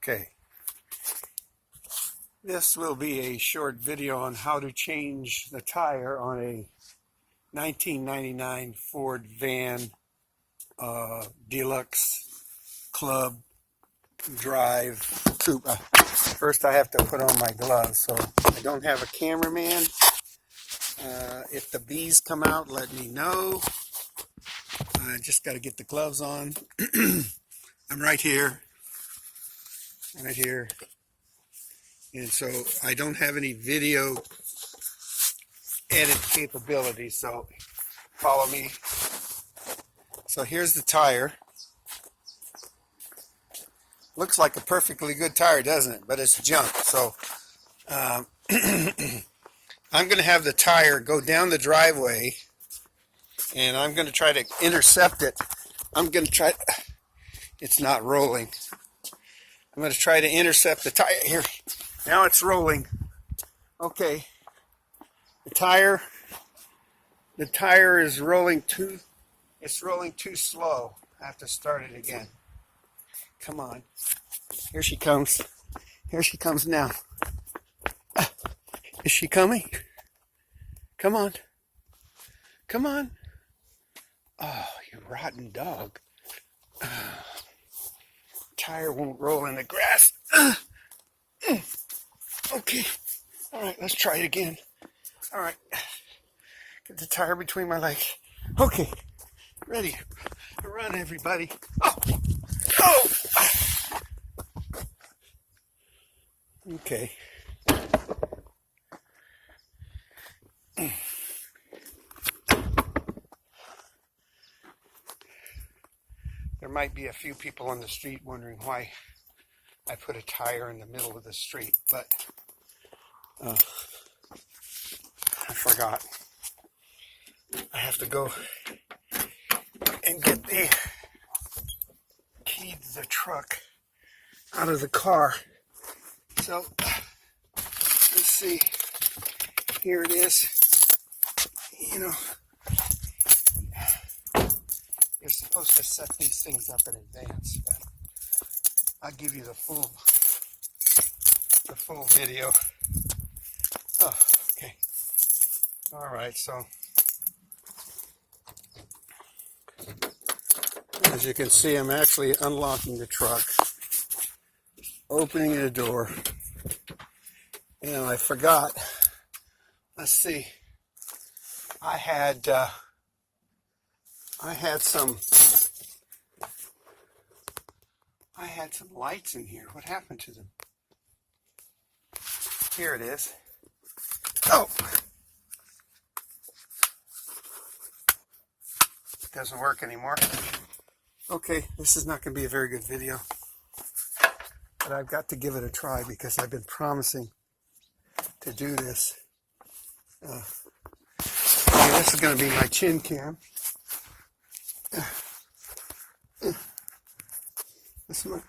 Okay, this will be a short video on how to change the tire on a 1999 Ford Van Deluxe Club Drive Coupe. First I have to put on my gloves, so I don't have a cameraman. If the bees come out, let me know. I just got to get the gloves on. I'm right here, and so I don't have any video edit capability, so follow me. So here's the tire. Looks like a perfectly good tire, doesn't it? But it's junk. So I'm going to have the tire go down the driveway, and I'm going to try to intercept it. It's not rolling. I'm going to try to intercept the tire here. Now it's rolling. Okay. The tire is rolling too slow. I have to start it again. Come on. Here she comes. Here she comes now. Is she coming? Come on. Come on. Oh, you rotten dog. Tire won't roll in the grass. Okay. All right, let's try it again. All right. Get the tire between my legs. Okay. Ready. Run, everybody. Oh. Oh. Okay. There might be a few people on the street wondering why I put a tire in the middle of the street, but I forgot. I have to go and get the key to the truck out of the car. So, let's see. Here it is. You know, you're supposed to set these things up in advance, but I'll give you the full video. Oh, okay. All right, so as you can see, I'm actually unlocking the truck, opening the door, and I forgot. Let's see. I had some lights in here. What happened to them? Here it is. Oh! It doesn't work anymore. Okay, this is not going to be a very good video, but I've got to give it a try because I've been promising to do this. Okay, this is going to be my chin cam. This is my,